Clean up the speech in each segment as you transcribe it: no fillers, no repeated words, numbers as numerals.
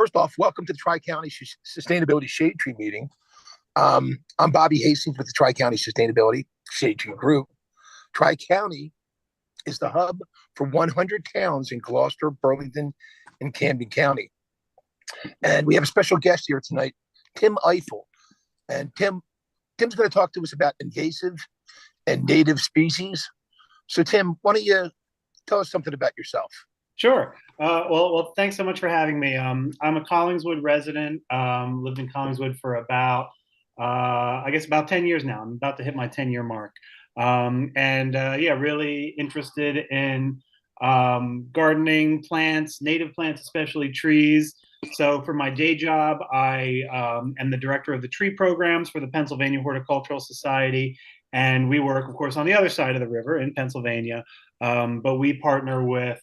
first off, welcome to the Tri-County Sustainability Shade Tree meeting. I'm Bobby Hastings with the Tri-County Sustainability Shade Tree Group. Tri-County is the hub for 100 towns in Gloucester, Burlington, and Camden County. And we have a special guest here tonight, Tim Ifill. And Tim's going to talk to us about invasive and native species. So, Tim, why don't you tell us something about yourself? Sure. Well, thanks so much for having me. I'm a Collingswood resident. Lived in Collingswood for about 10 years now. I'm about to hit my 10-year mark. Really interested in gardening, plants, native plants, especially trees. So for my day job, I am the director of the tree programs for the Pennsylvania Horticultural Society. And we work, of course, on the other side of the river in Pennsylvania. But we partner with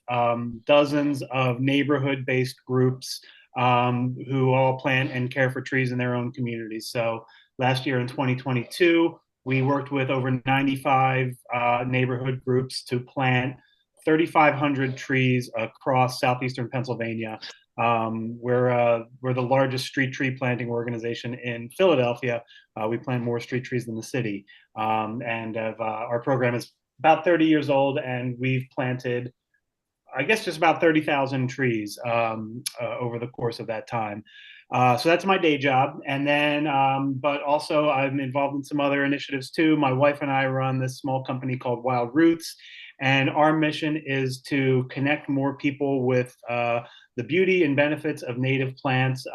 dozens of neighborhood-based groups who all plant and care for trees in their own communities. So last year in 2022, we worked with over 95 neighborhood groups to plant 3,500 trees across southeastern Pennsylvania. We're the largest street tree planting organization in Philadelphia. We plant more street trees than the city. Our program is about 30 years old, and we've planted, I guess, just about 30,000 trees over the course of that time. So that's my day job. And then, but also I'm involved in some other initiatives too. My wife and I run this small company called Wild Roots, and our mission is to connect more people with the beauty and benefits of native plants,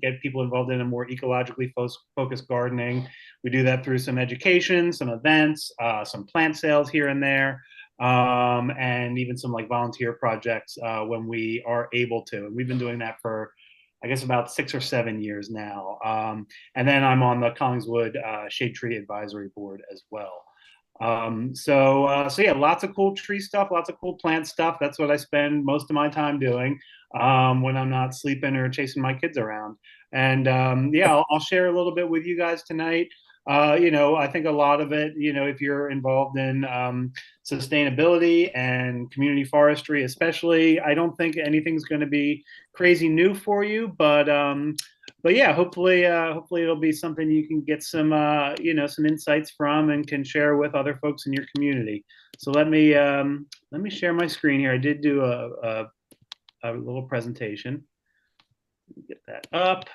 get people involved in a more ecologically focused gardening. We do that through some education, some events, some plant sales here and there, and even some like volunteer projects when we are able to. And we've been doing that for, I guess, about 6 or 7 years now. And then I'm on the Collingswood Shade Tree Advisory Board as well. Lots of cool tree stuff, lots of cool plant stuff. That's what I spend most of my time doing when I'm not sleeping or chasing my kids around. And I'll share a little bit with you guys tonight. I think a lot of it, if you're involved in sustainability and community forestry, especially, I don't think anything's going to be crazy new for you, but hopefully it'll be something you can get some insights from and can share with other folks in your community. So let me share my screen here. I did do a little presentation. Get that up.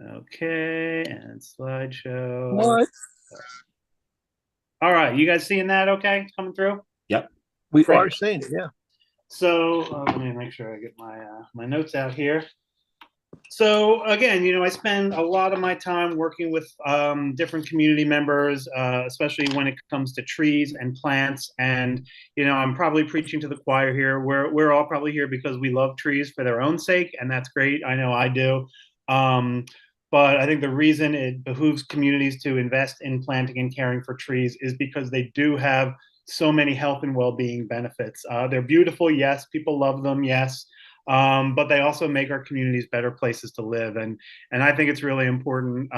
Okay, and slideshow. What? All right, you guys seeing that okay? It's coming through? Yep. We are seeing it, yeah. So let me make sure I get my notes out here. So again, I spend a lot of my time working with different community members, especially when it comes to trees and plants. And I'm probably preaching to the choir here. We're all probably here because we love trees for their own sake, and that's great. I know I do. But I think the reason it behooves communities to invest in planting and caring for trees is because they do have so many health and well-being benefits. They're beautiful, yes. People love them, yes. But they also make our communities better places to live. And I think it's really important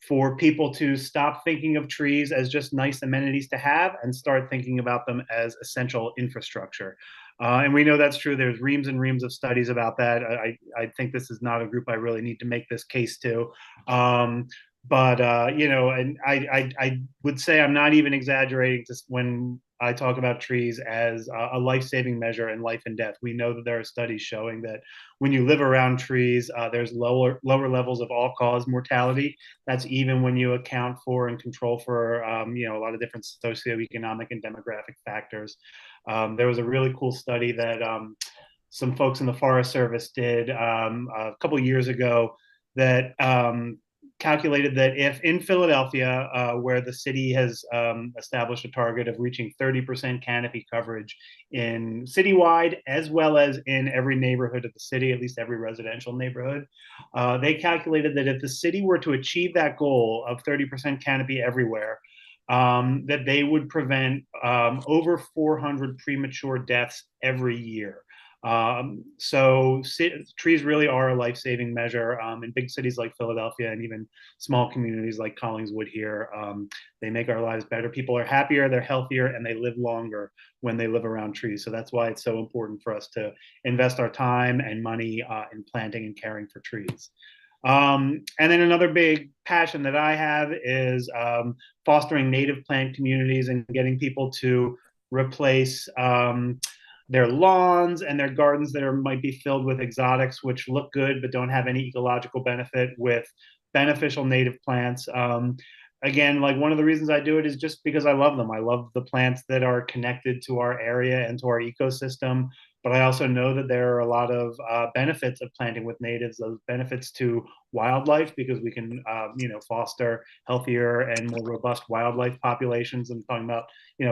for people to stop thinking of trees as just nice amenities to have and start thinking about them as essential infrastructure. And we know that's true. There's reams and reams of studies about that. I think this is not a group I really need to make this case to. And I would say I'm not even exaggerating when I talk about trees as a life-saving measure in life and death. We know that there are studies showing that when you live around trees, there's lower levels of all-cause mortality. That's even when you account for and control for a lot of different socioeconomic and demographic factors. There was a really cool study that some folks in the Forest Service did a couple of years ago that calculated that if in Philadelphia, where the city has established a target of reaching 30% canopy coverage in citywide, as well as in every neighborhood of the city, at least every residential neighborhood, they calculated that if the city were to achieve that goal of 30% canopy everywhere, that they would prevent over 400 premature deaths every year. So trees really are a life-saving measure in big cities like Philadelphia and even small communities like Collingswood here. They make our lives better. People are happier, they're healthier, and they live longer when they live around trees. So that's why it's so important for us to invest our time and money in planting and caring for trees. And then another big passion that I have is fostering native plant communities and getting people to replace their lawns and their gardens that might be filled with exotics, which look good but don't have any ecological benefit, with beneficial native plants. Again, like one of the reasons I do it is just because I love them. I love the plants that are connected to our area and to our ecosystem. But I also know that there are a lot of benefits of planting with natives. Those benefits to wildlife, because we can, foster healthier and more robust wildlife populations. I'm talking about,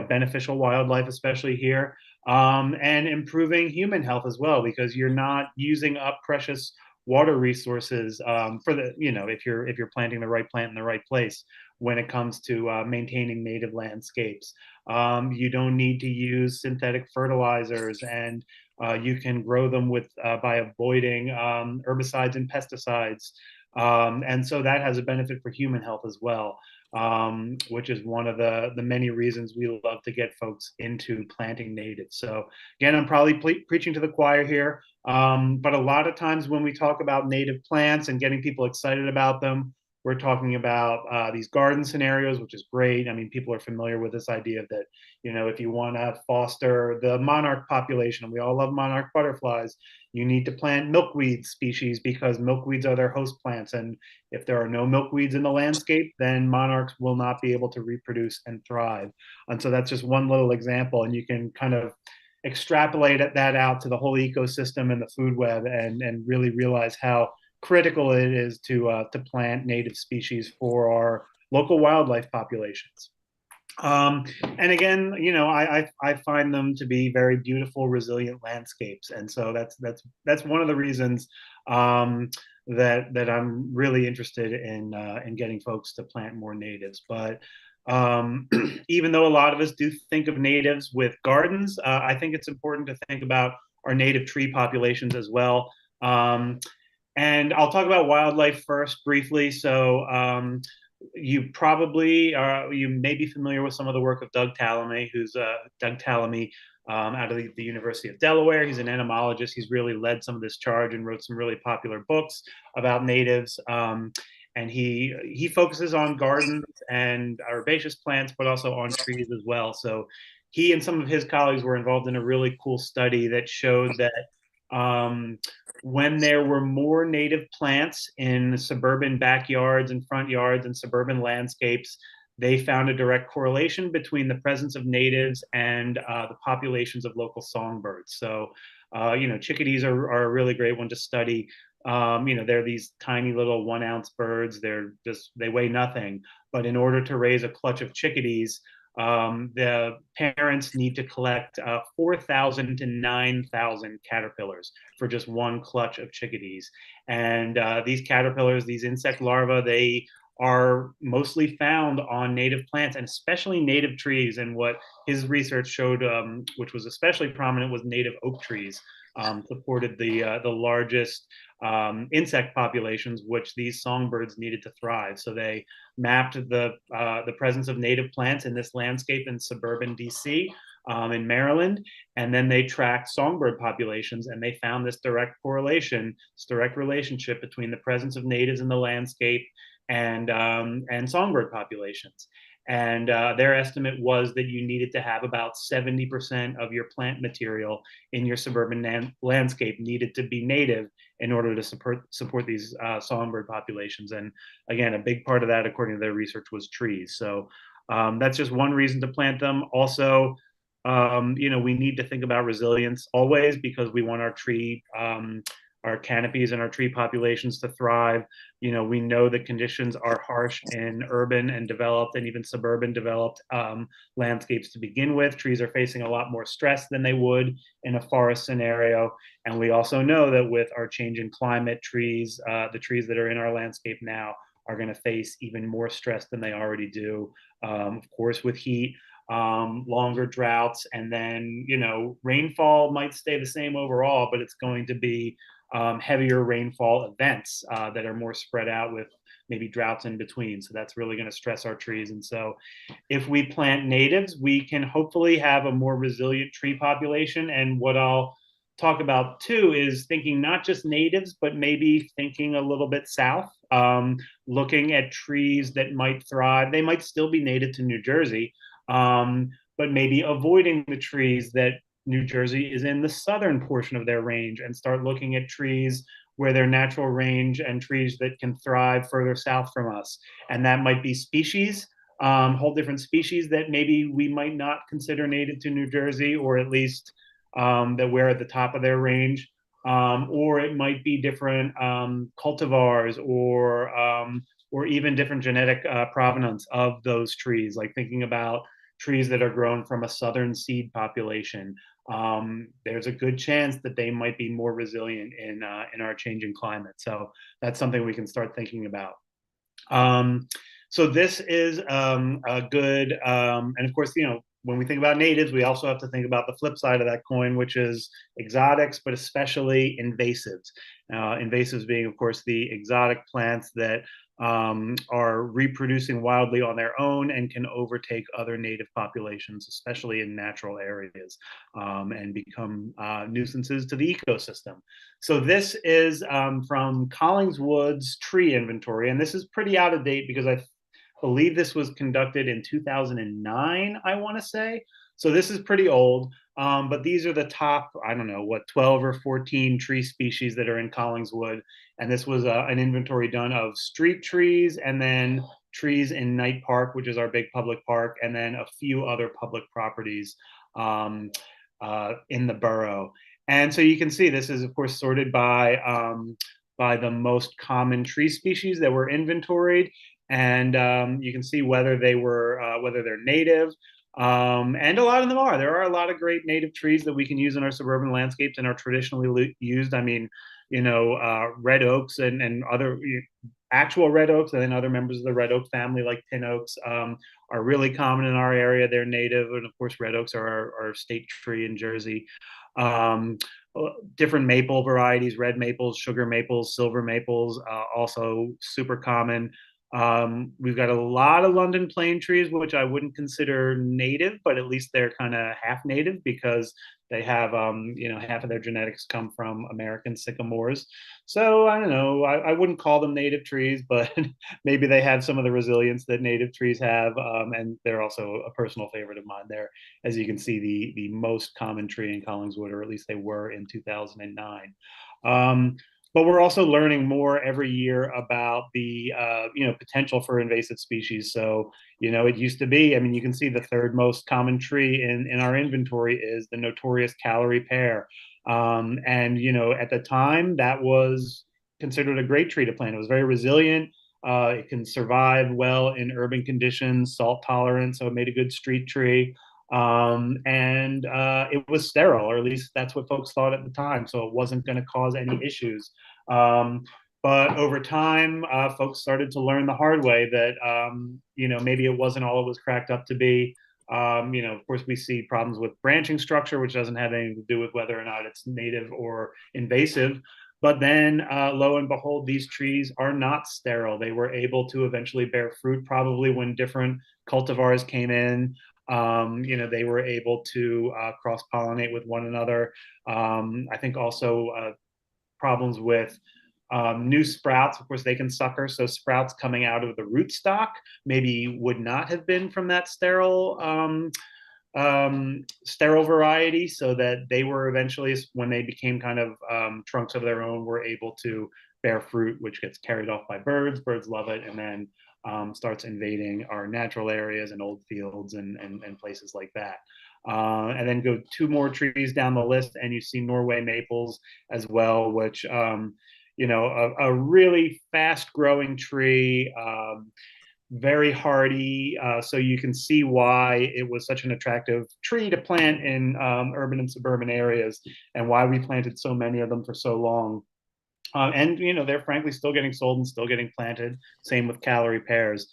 beneficial wildlife, especially here, and improving human health as well, because you're not using up precious water resources for the, if you're planting the right plant in the right place when it comes to maintaining native landscapes. You don't need to use synthetic fertilizers, and you can grow them with by avoiding herbicides and pesticides. And so that has a benefit for human health as well, which is one of the many reasons we love to get folks into planting natives. So again, I'm probably preaching to the choir here, but a lot of times when we talk about native plants and getting people excited about them, we're talking about these garden scenarios, which is great. I mean, people are familiar with this idea that, if you want to foster the monarch population, and we all love monarch butterflies, you need to plant milkweed species because milkweeds are their host plants. And if there are no milkweeds in the landscape, then monarchs will not be able to reproduce and thrive. And so that's just one little example. And you can kind of extrapolate that out to the whole ecosystem and the food web, and really realize how critical it is to plant native species for our local wildlife populations. And again, I find them to be very beautiful, resilient landscapes, and so that's one of the reasons that I'm really interested in getting folks to plant more natives. But even though a lot of us do think of natives with gardens, I think it's important to think about our native tree populations as well. And I'll talk about wildlife first briefly. So you may be familiar with some of the work of Doug Tallamy, out of the University of Delaware. He's an entomologist. He's really led some of this charge and wrote some really popular books about natives. And he focuses on gardens and herbaceous plants, but also on trees as well. So he and some of his colleagues were involved in a really cool study that showed that when there were more native plants in suburban backyards and front yards and suburban landscapes, they found a direct correlation between the presence of natives and the populations of local songbirds. So, chickadees are a really great one to study. They're these tiny little 1 ounce birds. They weigh nothing, but in order to raise a clutch of chickadees, the parents need to collect 4,000 to 9,000 caterpillars for just one clutch of chickadees. And these caterpillars, these insect larvae, they are mostly found on native plants, and especially native trees. And what his research showed, which was especially prominent, was native oak trees. Supported the largest insect populations, which these songbirds needed to thrive. So they mapped the presence of native plants in this landscape in suburban DC, in Maryland, and then they tracked songbird populations, and they found this direct relationship between the presence of natives in the landscape and songbird populations. And their estimate was that you needed to have about 70% of your plant material in your suburban landscape needed to be native in order to support these songbird populations. And again, a big part of that, according to their research, was trees. So that's just one reason to plant them. Also, we need to think about resilience always, because we want our canopies and our tree populations to thrive. We know that conditions are harsh in urban and developed and even suburban developed landscapes to begin with. Trees are facing a lot more stress than they would in a forest scenario. And we also know that with our change in climate, the trees that are in our landscape now are going to face even more stress than they already do, of course, with heat. longer droughts, and then, rainfall might stay the same overall, but it's going to be heavier rainfall events that are more spread out with maybe droughts in between. So that's really going to stress our trees. And so if we plant natives, we can hopefully have a more resilient tree population. And what I'll talk about too is thinking not just natives, but maybe thinking a little bit south, looking at trees that might thrive. They might still be native to New Jersey, but maybe avoiding the trees that New Jersey is in the southern portion of their range, and start looking at trees where their natural range and trees that can thrive further south from us. And that might be species, whole different species that maybe we might not consider native to New Jersey, or at least that we're at the top of their range. Or it might be different cultivars, or even different genetic provenance of those trees, like thinking about trees that are grown from a southern seed population. There's a good chance that they might be more resilient in our changing climate. So that's something we can start thinking about. So this is a good, and of course, when we think about natives, we also have to think about the flip side of that coin, which is exotics, but especially invasives. Invasives being, of course, the exotic plants that are reproducing wildly on their own and can overtake other native populations, especially in natural areas, and become nuisances to the ecosystem. So this is from Collingswood's tree inventory, and this is pretty out of date because I believe this was conducted in 2009, I want to say. So this is pretty old, but these are the top, 12 or 14 tree species that are in Collingswood. And this was an inventory done of street trees, and then trees in Knight Park, which is our big public park, and then a few other public properties in the borough. And so you can see this is, of course, sorted by the most common tree species that were inventoried. And you can see whether they're native. And a lot of them are. There are a lot of great native trees that we can use in our suburban landscapes and are traditionally used. I mean, red oaks and other actual red oaks, and then other members of the red oak family like pin oaks are really common in our area. They're native. And of course, red oaks are our state tree in Jersey. Different maple varieties, red maples, sugar maples, silver maples, also super common. We've got a lot of London plane trees, which I wouldn't consider native, but at least they're kind of half native because they have, half of their genetics come from American sycamores. So I don't know, I wouldn't call them native trees, but maybe they have some of the resilience that native trees have. And they're also a personal favorite of mine. There, as you can see, the most common tree in Collingswood, or at least they were in 2009. But we're also learning more every year about the potential for invasive species. So it used to be, you can see the third most common tree in our inventory is the notorious Callery pear. And at the time that was considered a great tree to plant. It was very resilient. It can survive well in urban conditions, salt tolerant, so it made a good street tree. And it was sterile, or at least that's what folks thought at the time. So it wasn't going to cause any issues. But over time, folks started to learn the hard way that, maybe it wasn't all it was cracked up to be. Of course, we see problems with branching structure, which doesn't have anything to do with whether or not it's native or invasive. But then, lo and behold, these trees are not sterile. They were able to eventually bear fruit, probably when different cultivars came in. They were able to cross-pollinate with one another. I think also problems with new sprouts. Of course, they can sucker. So sprouts coming out of the rootstock maybe would not have been from that sterile variety, so that they were eventually, when they became kind of trunks of their own, were able to bear fruit, which gets carried off by birds. Birds love it, and then starts invading our natural areas and old fields and places like that. And then go two more trees down the list, and you see Norway maples as well, which, a really fast growing tree, very hardy. So you can see why it was such an attractive tree to plant in urban and suburban areas, and why we planted so many of them for so long. And they're frankly still getting sold and still getting planted. Same with Callery pears.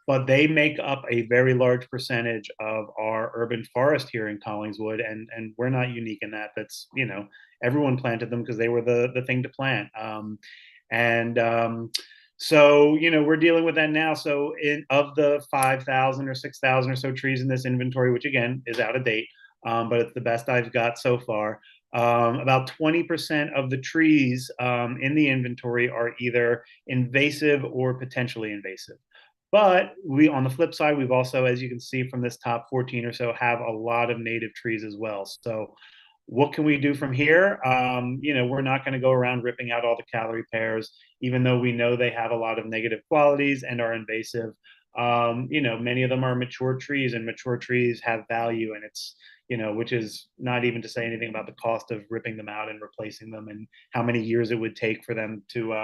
but they make up a very large percentage of our urban forest here in Collingswood, and we're not unique in that. That's, you know, everyone planted them because they were the thing to plant. And So, you know, we're dealing with that now. So, of the 5,000 or 6,000 or so trees in this inventory, which again is out of date, but it's the best I've got so far. About 20% of the trees in the inventory are either invasive or potentially invasive. But we, on the flip side, we've also, as you can see from this top 14 or so, have a lot of native trees as well. So what can we do from here? You know, we're not going to go around ripping out all the calorie pears, even though we know they have a lot of negative qualities and are invasive. You know, many of them are mature trees, and mature trees have value, and it's, you know, which is not even to say anything about the cost of ripping them out and replacing them, and how many years it would take for them to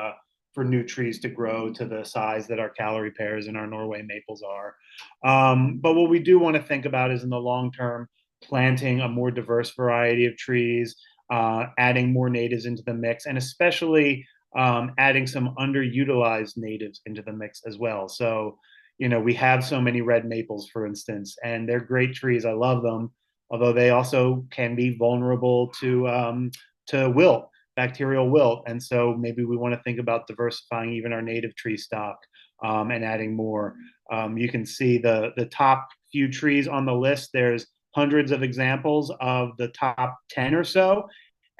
for new trees to grow to the size that our calorie pears and our Norway maples are. But what we do want to think about is, in the long term, planting a more diverse variety of trees, adding more natives into the mix, and especially adding some underutilized natives into the mix as well. So, you know, we have so many red maples, for instance, and they're great trees. I love them, although they also can be vulnerable to wilt, bacterial wilt. And so maybe we want to think about diversifying even our native tree stock, and adding more. You can see the top few trees on the list. There's hundreds of examples of the top 10 or so,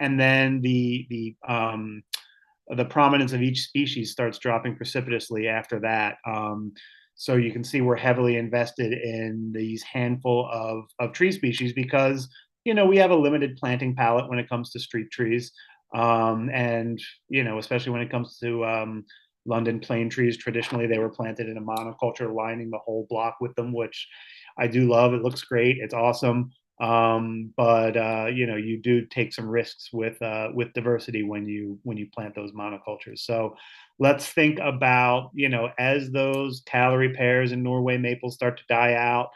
and then the prominence of each species starts dropping precipitously after that. So you can see we're heavily invested in these handful of tree species because, you know, we have a limited planting palette when it comes to street trees. And, you know, especially when it comes to London plane trees, traditionally they were planted in a monoculture, lining the whole block with them, which I do love. It looks great. It's awesome. But you know, you do take some risks with diversity when you plant those monocultures. So let's think about, you know, as those calorie pears and Norway maples start to die out,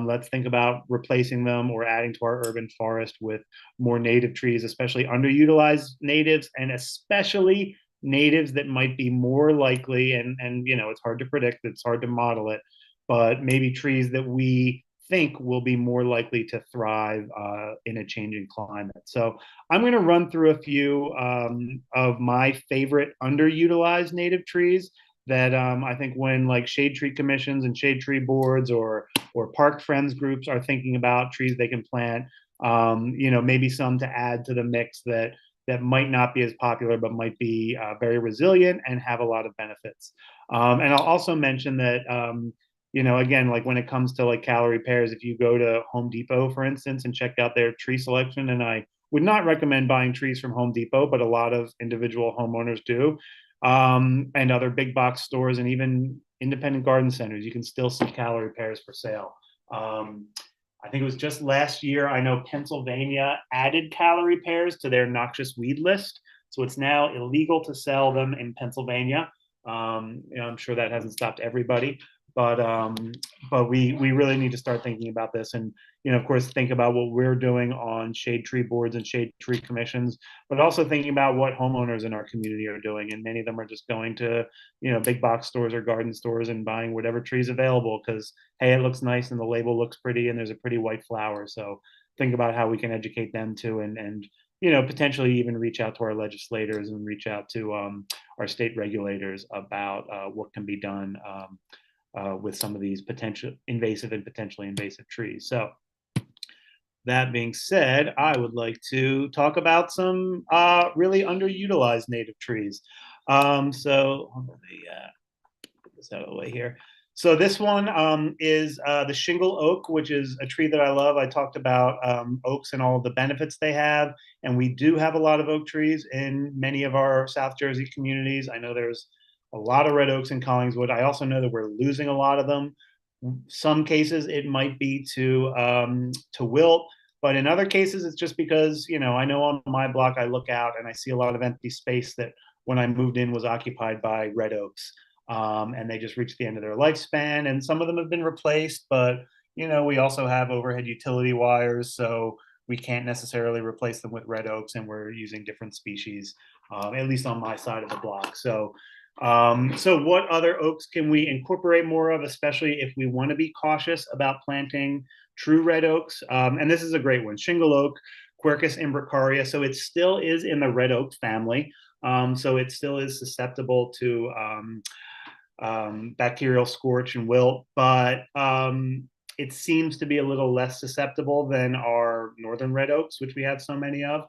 let's think about replacing them or adding to our urban forest with more native trees, especially underutilized natives, and especially natives that might be more likely, and you know, it's hard to predict, it's hard to model it, but maybe trees that we think will be more likely to thrive in a changing climate. So I'm going to run through a few of my favorite underutilized native trees that I think when like shade tree commissions and shade tree boards or park friends groups are thinking about trees they can plant, you know, maybe some to add to the mix that might not be as popular, but might be very resilient and have a lot of benefits. And I'll also mention that, you know, again, like when it comes to like calorie pears, if you go to Home Depot, for instance, and check out their tree selection, and I would not recommend buying trees from Home Depot, but a lot of individual homeowners do, and other big box stores and even independent garden centers, you can still see calorie pears for sale. I think it was just last year, I know Pennsylvania added calorie pears to their noxious weed list. So it's now illegal to sell them in Pennsylvania. You know, I'm sure that hasn't stopped everybody, but we really need to start thinking about this, and, you know, of course, think about what we're doing on shade tree boards and shade tree commissions, but also thinking about what homeowners in our community are doing. And many of them are just going to, you know, big box stores or garden stores and buying whatever trees available because, hey, it looks nice and the label looks pretty and there's a pretty white flower. So think about how we can educate them too, and you know, potentially even reach out to our legislators and reach out to our state regulators about what can be done with some of these potential invasive and potentially invasive trees. So that being said, I would like to talk about some really underutilized native trees. So let me get this out of the way here. So this one is the shingle oak, which is a tree that I love. I talked about oaks and all of the benefits they have, and we do have a lot of oak trees in many of our South Jersey communities. I know there's a lot of red oaks in Collingswood. I also know that we're losing a lot of them. Some cases it might be to wilt, but in other cases it's just because, you know, I know on my block I look out and I see a lot of empty space that when I moved in was occupied by red oaks, and they just reached the end of their lifespan. And some of them have been replaced, but, you know, we also have overhead utility wires, so we can't necessarily replace them with red oaks, and we're using different species, at least on my side of the block. So So what other oaks can we incorporate more of, especially if we want to be cautious about planting true red oaks? And this is a great one, shingle oak, Quercus imbricaria. So it still is in the red oak family. So it still is susceptible to bacterial scorch and wilt, but it seems to be a little less susceptible than our northern red oaks, which we have so many of.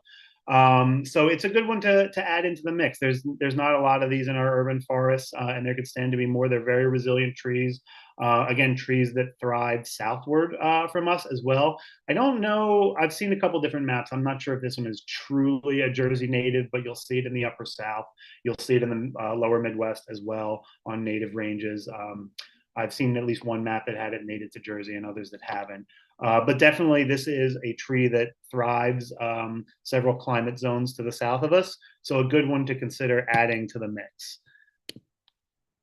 So it's a good one to add into the mix. There's not a lot of these in our urban forests, and there could stand to be more. They're very resilient trees. Again, trees that thrive southward from us as well. I don't know. I've seen a couple different maps. I'm not sure if this one is truly a Jersey native, but you'll see it in the upper South. You'll see it in the lower Midwest as well on native ranges. I've seen at least one map that had it native to Jersey and others that haven't. But definitely, this is a tree that thrives several climate zones to the south of us. So a good one to consider adding to the mix.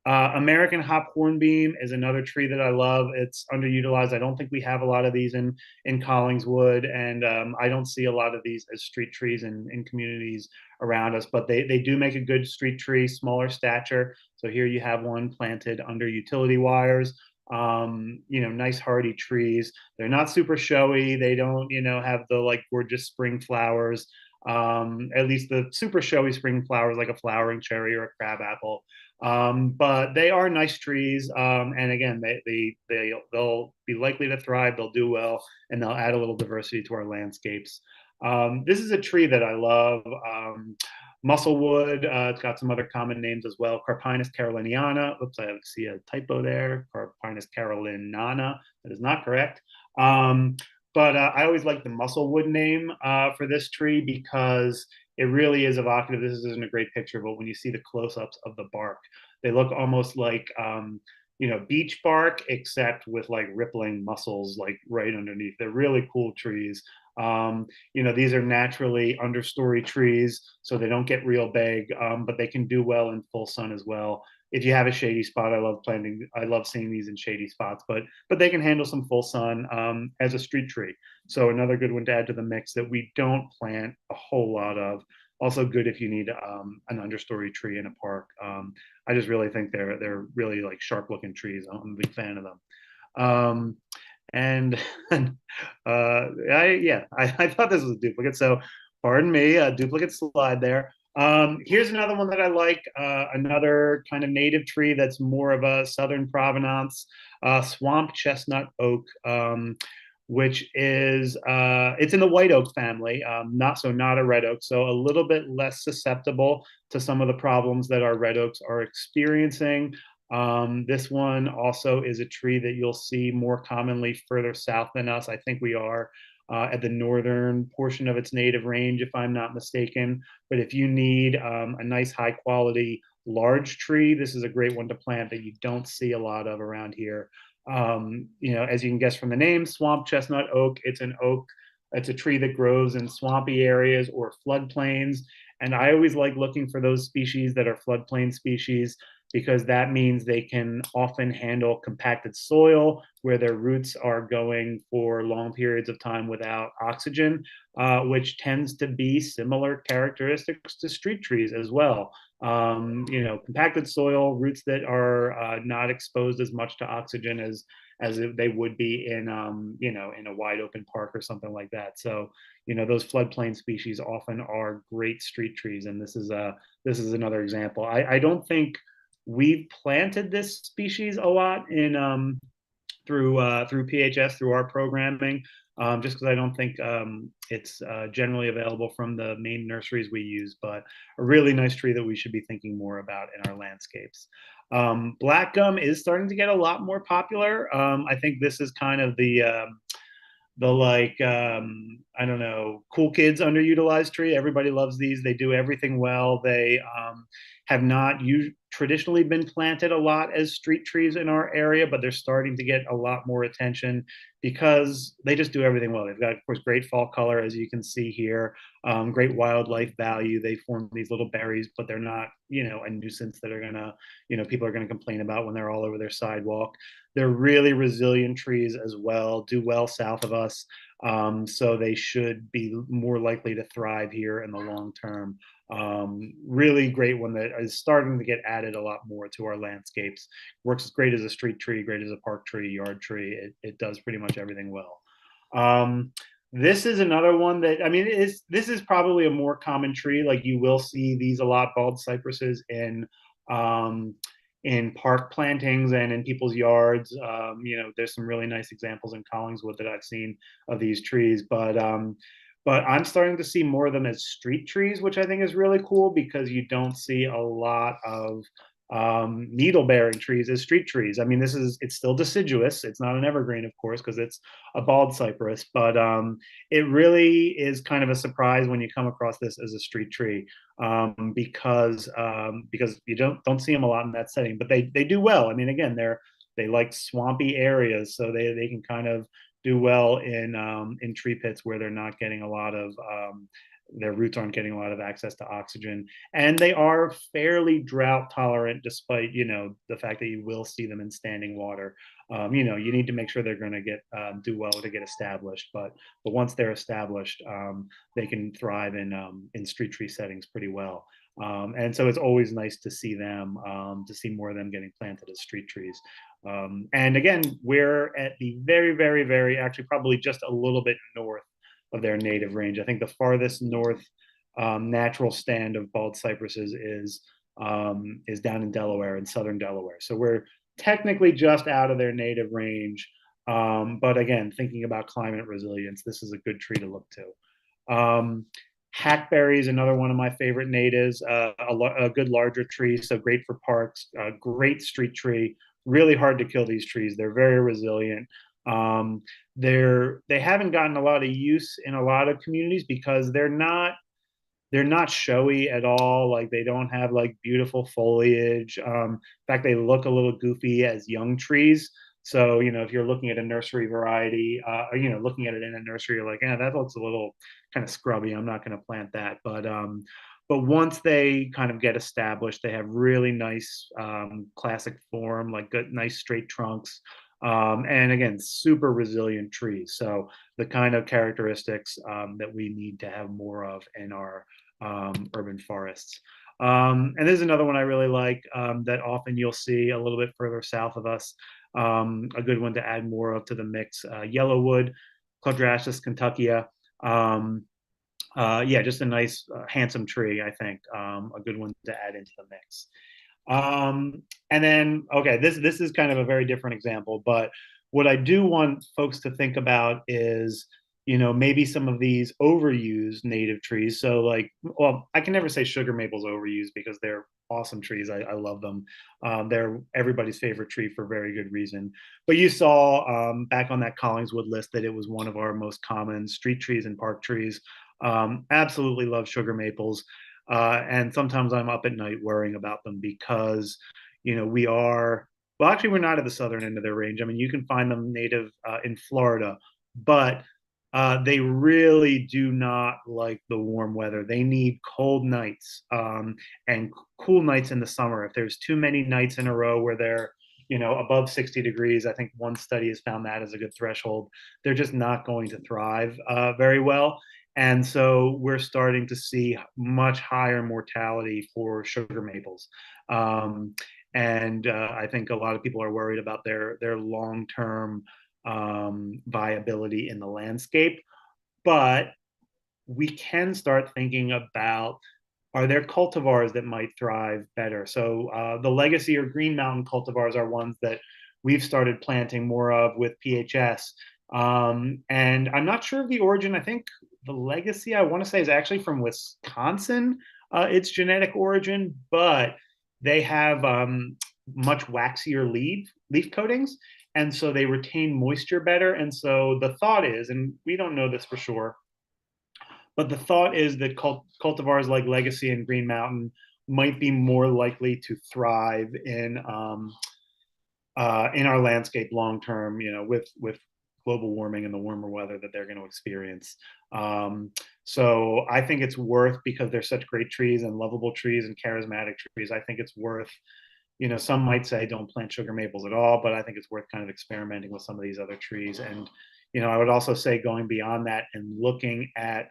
American hop hornbeam is another tree that I love. It's underutilized. I don't think we have a lot of these in Collingswood, and I don't see a lot of these as street trees in communities around us, but they do make a good street tree, smaller stature. So here you have one planted under utility wires. Nice hardy trees. They're not super showy. They don't, have the like gorgeous spring flowers. At least the super showy spring flowers like a flowering cherry or a crabapple. But they are nice trees, and again, they'll be likely to thrive. They'll do well, and they'll add a little diversity to our landscapes. This is a tree that I love. Musclewood. It's got some other common names as well. Carpinus caroliniana. Oops, I see a typo there. Carpinus carolinana. That is not correct. But I always like the musclewood name for this tree because it really is evocative. This isn't a great picture, but when you see the close-ups of the bark, they look almost like beach bark, except with like rippling muscles like right underneath. They're really cool trees. These are naturally understory trees, so they don't get real big, but they can do well in full sun as well. If you have a shady spot, I love seeing these in shady spots, but they can handle some full sun as a street tree. So another good one to add to the mix that we don't plant a whole lot of. Also good if you need an understory tree in a park. I just really think they're really like sharp looking trees. I'm a big fan of them. And I thought this was a duplicate. So pardon me, a duplicate slide there. Here's another one that I like, another kind of native tree that's more of a southern provenance, swamp chestnut oak, which is it's in the white oak family, not a red oak, so a little bit less susceptible to some of the problems that our red oaks are experiencing. This one also is a tree that you'll see more commonly further south than us. I think we are at the northern portion of its native range, if I'm not mistaken. But if you need a nice high quality large tree, this is a great one to plant that you don't see a lot of around here. As you can guess from the name, swamp chestnut oak, it's an oak. It's a tree that grows in swampy areas or floodplains. And I always like looking for those species that are floodplain species because that means they can often handle compacted soil where their roots are going for long periods of time without oxygen, which tends to be similar characteristics to street trees as well. Compacted soil, roots that are not exposed as much to oxygen as they would be in a wide open park or something like that. So those floodplain species often are great street trees, and this is another example. I don't think we've planted this species a lot in through PHS through our programming, just because I don't think it's generally available from the main nurseries we use, but a really nice tree that we should be thinking more about in our landscapes. Black gum is starting to get a lot more popular. I think this is kind of the I don't know, cool kids underutilized tree. Everybody loves these. They do everything well. They have not traditionally been planted a lot as street trees in our area, but they're starting to get a lot more attention because they just do everything well. They've got, of course, great fall color, as you can see here, great wildlife value. They form these little berries, but they're not, a nuisance that are gonna, people are gonna complain about when they're all over their sidewalk. They're really resilient trees as well, do well south of us. So they should be more likely to thrive here in the long term. Really great one that is starting to get added a lot more to our landscapes. Works great as a street tree, great as a park tree, yard tree. It does pretty much everything well. This is another one that, I mean, this is probably a more common tree. Like you will see these a lot, bald cypresses in park plantings and in people's yards. There's some really nice examples in Collingswood that I've seen of these trees, but I'm starting to see more of them as street trees, which I think is really cool because you don't see a lot of needle bearing trees as street trees. I mean, it's still deciduous. It's not an evergreen, of course, because it's a bald cypress, but it really is kind of a surprise when you come across this as a street tree, because you don't see them a lot in that setting, but they do well. I mean, again, they like swampy areas, so they can kind of do well in tree pits where they're not getting a lot of their roots aren't getting a lot of access to oxygen, and they are fairly drought tolerant, despite the fact that you will see them in standing water. You need to make sure they're going to get do well to get established, but once they're established, they can thrive in street tree settings pretty well. And so it's always nice to see them, to see more of them getting planted as street trees. And again, we're at the very, very, very, actually probably just a little bit north of their native range. I think the farthest north natural stand of bald cypresses is down in Delaware, in southern Delaware. So we're technically just out of their native range. But again, thinking about climate resilience, this is a good tree to look to. Hackberry is another one of my favorite natives, a good larger tree, so great for parks, great street tree. Really hard to kill these trees. They're very resilient. They haven't gotten a lot of use in a lot of communities because they're not showy at all. Like they don't have like beautiful foliage. In fact, they look a little goofy as young trees. So, if you're looking at a nursery variety, or, looking at it in a nursery, you're like, that looks a little kind of scrubby. I'm not going to plant that. But once they kind of get established, they have really nice classic form, like good, nice straight trunks. And again, super resilient trees. So the kind of characteristics that we need to have more of in our urban forests. And there's another one I really like that often you'll see a little bit further south of us. A good one to add more of to the mix. Yellowwood, Claudrastus kentuckия. Just a nice, handsome tree, I think. A good one to add into the mix. And then, okay, this is kind of a very different example, but what I do want folks to think about is, maybe some of these overused native trees. So like, well, I can never say sugar maple's overused because they're awesome trees. I love them. They're everybody's favorite tree for very good reason. But you saw back on that Collingswood list that it was one of our most common street trees and park trees. Absolutely love sugar maples. And sometimes I'm up at night worrying about them because, we're not at the southern end of their range. I mean, you can find them native in Florida, but they really do not like the warm weather. They need cold nights and cool nights in the summer. If there's too many nights in a row where they're, above 60 degrees, I think one study has found that as a good threshold. They're just not going to thrive very well. And so we're starting to see much higher mortality for sugar maples. And I think a lot of people are worried about their long-term viability in the landscape. But we can start thinking about, are there cultivars that might thrive better? So the legacy or Green Mountain cultivars are ones that we've started planting more of with PHS. And I'm not sure of the origin. I think the legacy, I want to say, is actually from Wisconsin, its genetic origin, but they have much waxier leaf coatings. And so they retain moisture better. And so the thought is, and we don't know this for sure, but the thought is that cultivars like Legacy and Green Mountain might be more likely to thrive in our landscape long term, with global warming and the warmer weather that they're going to experience. So I think it's worth, because they're such great trees and lovable trees and charismatic trees, I think it's worth, some might say don't plant sugar maples at all, but I think it's worth kind of experimenting with some of these other trees. And, I would also say going beyond that and looking at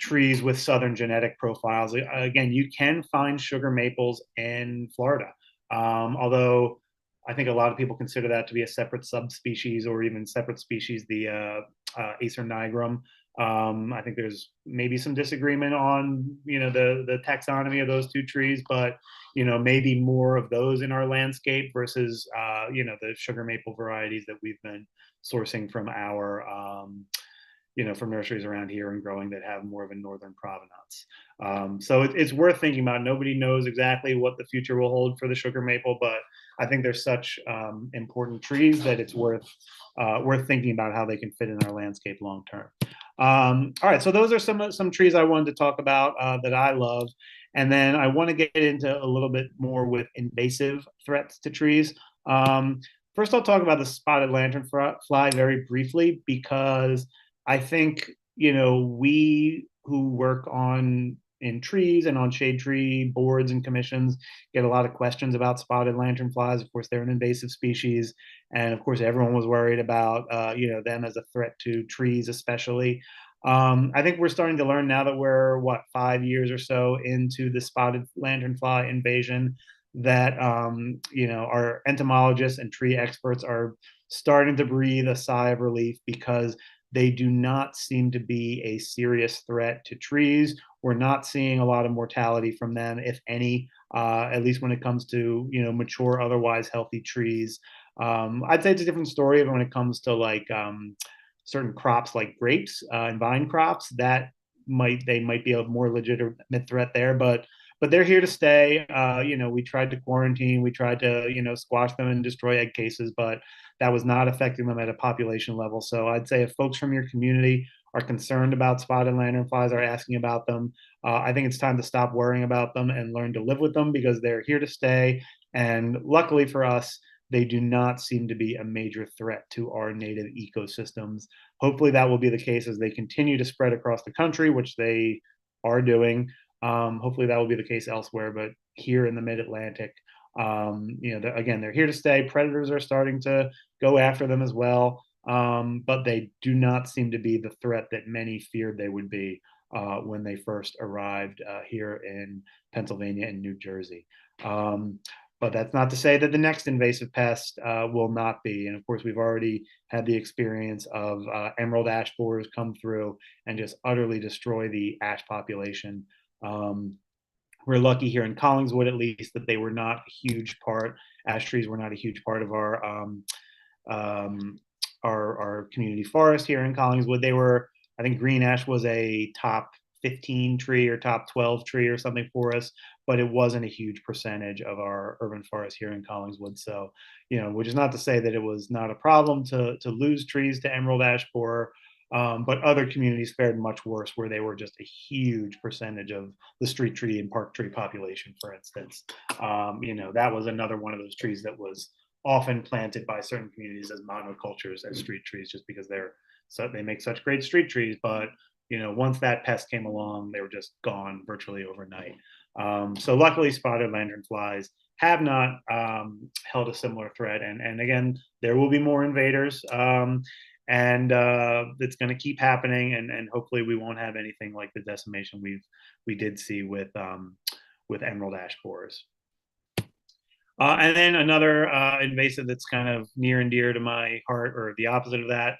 trees with southern genetic profiles. Again, you can find sugar maples in Florida, although I think a lot of people consider that to be a separate subspecies or even separate species, the Acer nigrum. I think there's maybe some disagreement on, the taxonomy of those two trees, but, maybe more of those in our landscape versus, the sugar maple varieties that we've been sourcing from our, from nurseries around here and growing that have more of a northern provenance. So it's worth thinking about. Nobody knows exactly what the future will hold for the sugar maple, but I think they're such important trees that it's worth thinking about how they can fit in our landscape long term. All right, so those are some trees I wanted to talk about that I love, and then I want to get into a little bit more with invasive threats to trees. First, I'll talk about the spotted lanternfly very briefly, because I think, we who work in trees and on shade tree boards and commissions get a lot of questions about spotted lanternflies. Of course, they're an invasive species. And of course, everyone was worried about, them as a threat to trees, especially. I think we're starting to learn now that we're, 5 years or so into the spotted lanternfly invasion, that, our entomologists and tree experts are starting to breathe a sigh of relief, because they do not seem to be a serious threat to trees. We're not seeing a lot of mortality from them, if any, at least when it comes to, mature, otherwise healthy trees. I'd say it's a different story when it comes to certain crops like grapes and vine crops. They might be a more legitimate threat there, but they're here to stay. We tried to quarantine, we tried to, squash them and destroy egg cases, but that was not affecting them at a population level. So I'd say if folks from your community are concerned about spotted lanternflies, are asking about them, I think it's time to stop worrying about them and learn to live with them, because they're here to stay. And luckily for us, they do not seem to be a major threat to our native ecosystems. Hopefully that will be the case as they continue to spread across the country, which they are doing. Hopefully that will be the case elsewhere, but here in the mid-Atlantic, again, they're here to stay. Predators are starting to go after them as well, but they do not seem to be the threat that many feared they would be when they first arrived here in Pennsylvania and New Jersey. But that's not to say that the next invasive pest will not be. And of course, we've already had the experience of emerald ash borers come through and just utterly destroy the ash population. We're lucky here in Collingswood, at least, that they were not a huge part. Ash trees were not a huge part of our community forest here in Collingswood. They were, I think, green ash was a top 15 tree or top 12 tree or something for us, but it wasn't a huge percentage of our urban forest here in Collingswood. So, which is not to say that it was not a problem to lose trees to emerald ash borer. But other communities fared much worse, where they were just a huge percentage of the street tree and park tree population, for instance. That was another one of those trees that was often planted by certain communities as monocultures as street trees, just because they make such great street trees. But once that pest came along, they were just gone virtually overnight. So luckily, spotted lanternflies have not held a similar threat. And again, there will be more invaders. And it's going to keep happening, and hopefully we won't have anything like the decimation we did see with emerald ash borers. And then another invasive that's kind of near and dear to my heart, or the opposite of that,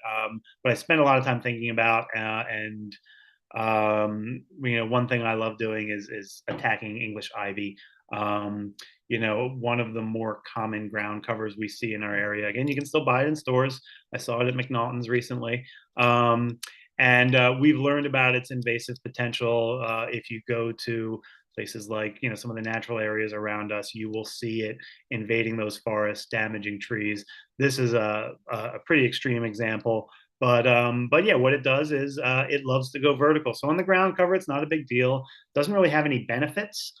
but I spend a lot of time thinking about, and one thing I love doing is attacking English ivy. One of the more common ground covers we see in our area. Again, you can still buy it in stores. I saw it at McNaughton's recently. And we've learned about its invasive potential. If you go to places like, some of the natural areas around us, you will see it invading those forests, damaging trees. This is a pretty extreme example. But yeah, what it does is it loves to go vertical. So on the ground cover, it's not a big deal. Doesn't really have any benefits.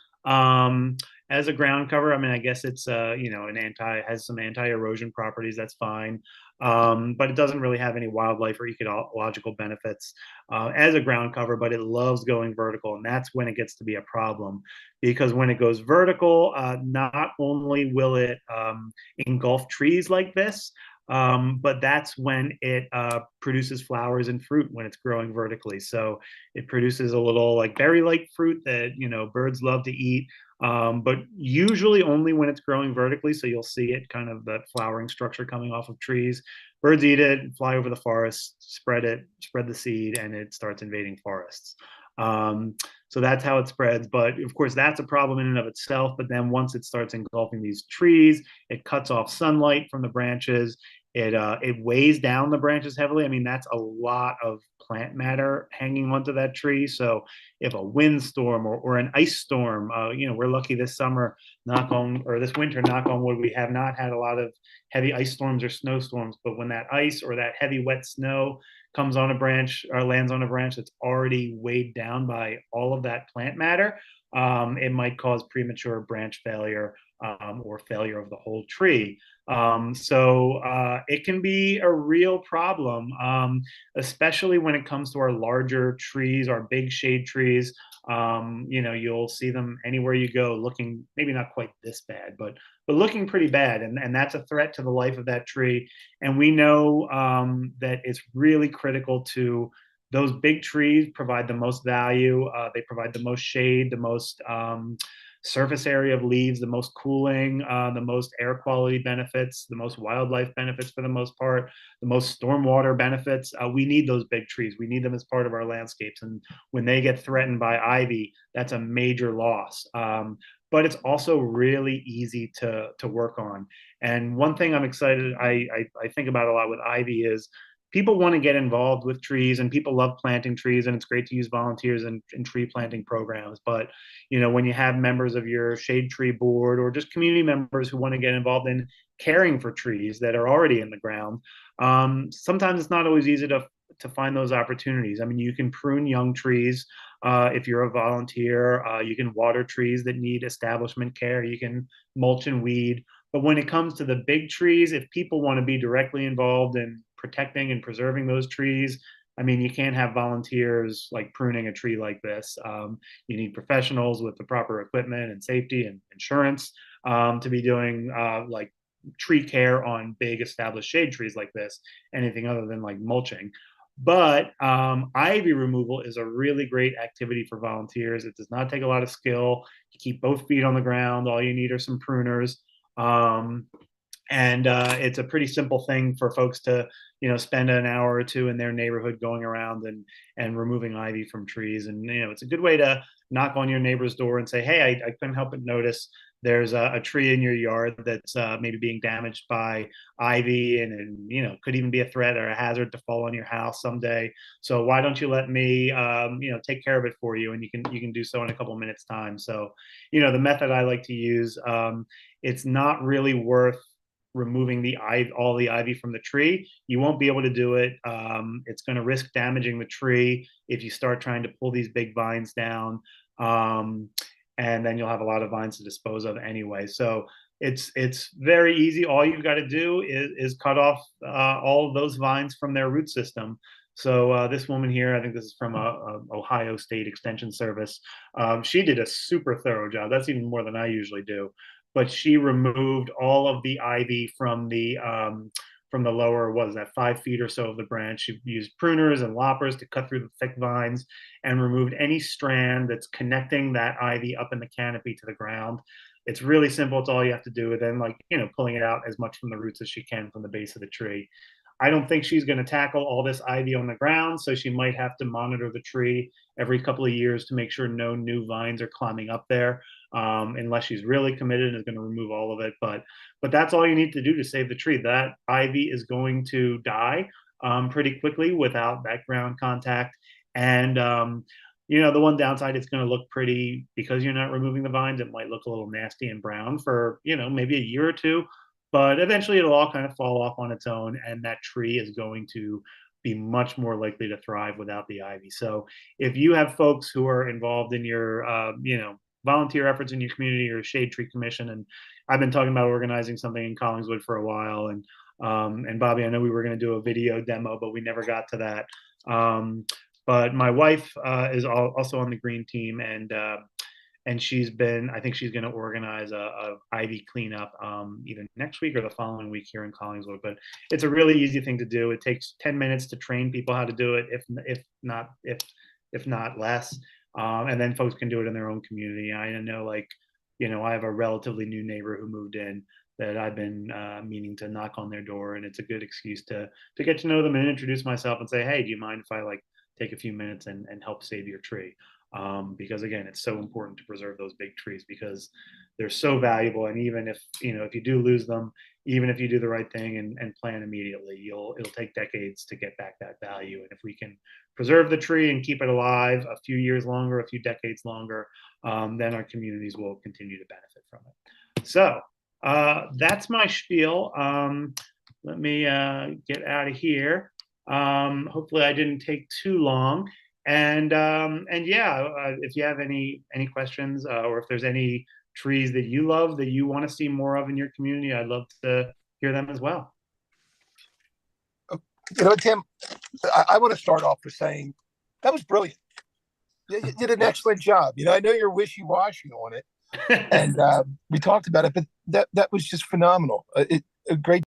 As a ground cover, I mean, I guess it's has some anti-erosion properties. That's fine, but it doesn't really have any wildlife or ecological benefits as a ground cover. But it loves going vertical, and that's when it gets to be a problem, because when it goes vertical, not only will it engulf trees like this, but that's when it produces flowers and fruit when it's growing vertically. So it produces a little like berry-like fruit that birds love to eat, but usually only when it's growing vertically. So you'll see it kind of that flowering structure coming off of trees. Birds eat it, fly over the forest, spread the seed, and it starts invading forests. So that's how it spreads. But of course, that's a problem in and of itself. But then once it starts engulfing these trees, it cuts off sunlight from the branches. It weighs down the branches heavily. I mean, that's a lot of plant matter hanging onto that tree. So if a windstorm or an ice storm, we're lucky this summer, or this winter, knock on wood, we have not had a lot of heavy ice storms or snowstorms. But when that ice or that heavy wet snow comes on a branch or lands on a branch that's already weighed down by all of that plant matter, it might cause premature branch failure, or failure of the whole tree. So it can be a real problem, especially when it comes to our larger trees, our big shade trees. You'll see them anywhere you go, looking maybe not quite this bad, but looking pretty bad, and that's a threat to the life of that tree. And we know that it's really critical to those big trees provide the most value. They provide the most shade, the most surface area of leaves, the most cooling, the most air quality benefits, the most wildlife benefits for the most part, the most stormwater benefits. We need those big trees. We need them as part of our landscapes. And when they get threatened by ivy, that's a major loss. But it's also really easy to work on. And one thing I'm excited, I think about a lot with ivy is people want to get involved with trees, and people love planting trees, and it's great to use volunteers in tree planting programs. But when you have members of your shade tree board or just community members who want to get involved in caring for trees that are already in the ground, sometimes it's not always easy to find those opportunities. I mean, you can prune young trees if you're a volunteer. You can water trees that need establishment care. You can mulch and weed. But when it comes to the big trees, if people want to be directly involved in protecting and preserving those trees, I mean, you can't have volunteers like pruning a tree like this. You need professionals with the proper equipment and safety and insurance to be doing like tree care on big established shade trees like this, anything other than like mulching. But ivy removal is a really great activity for volunteers. It does not take a lot of skill. You keep both feet on the ground. All you need are some pruners. And it's a pretty simple thing for folks to spend an hour or two in their neighborhood going around and removing ivy from trees. And it's a good way to knock on your neighbor's door and say, hey, I couldn't help but notice there's a tree in your yard that's maybe being damaged by ivy, and could even be a threat or a hazard to fall on your house someday. So why don't you let me take care of it for you, and you can do so in a couple minutes time. So the method I like to use, it's not really worth removing all the ivy from the tree. You won't be able to do it. It's going to risk damaging the tree if you start trying to pull these big vines down, and then you'll have a lot of vines to dispose of anyway. So it's very easy. All you've got to do is cut off all of those vines from their root system. So this woman here, I think this is from Ohio State Extension Service. She did a super thorough job. That's even more than I usually do. But she removed all of the ivy from the lower, what is that, 5 feet or so of the branch. She used pruners and loppers to cut through the thick vines and removed any strand that's connecting that ivy up in the canopy to the ground. It's really simple. It's all you have to do. And then pulling it out as much from the roots as she can from the base of the tree. I don't think she's going to tackle all this ivy on the ground, so she might have to monitor the tree every couple of years to make sure no new vines are climbing up there, unless she's really committed and is going to remove all of it. But that's all you need to do to save the tree. That ivy is going to die pretty quickly without that ground contact. And the one downside, it's going to look pretty, because you're not removing the vines, it might look a little nasty and brown for maybe a year or two. But eventually it'll all kind of fall off on its own, and that tree is going to be much more likely to thrive without the ivy. So if you have folks who are involved in your, volunteer efforts in your community or shade tree commission, and I've been talking about organizing something in Collingswood for a while, and Bobby, I know we were going to do a video demo, but we never got to that. But my wife is also on the green team, and and I think she's going to organize a ivy cleanup either next week or the following week here in Collingswood. But it's a really easy thing to do. It takes 10 minutes to train people how to do it, if not less. And then folks can do it in their own community. I know, like, I have a relatively new neighbor who moved in that I've been meaning to knock on their door, and it's a good excuse to get to know them and introduce myself and say, hey, do you mind if I take a few minutes and help save your tree? Because again, it's so important to preserve those big trees because they're so valuable. And even if you do lose them, even if you do the right thing and plant immediately, it'll take decades to get back that value. And if we can preserve the tree and keep it alive a few years longer, a few decades longer, then our communities will continue to benefit from it. So that's my spiel. Let me get out of here. Hopefully I didn't take too long. And yeah, if you have any questions or if there's any trees that you love that you want to see more of in your community, I'd love to hear them as well. Tim, I want to start off with saying that was brilliant. You did an excellent job. I know you're wishy-washy on it, and we talked about it, but that was just phenomenal. A great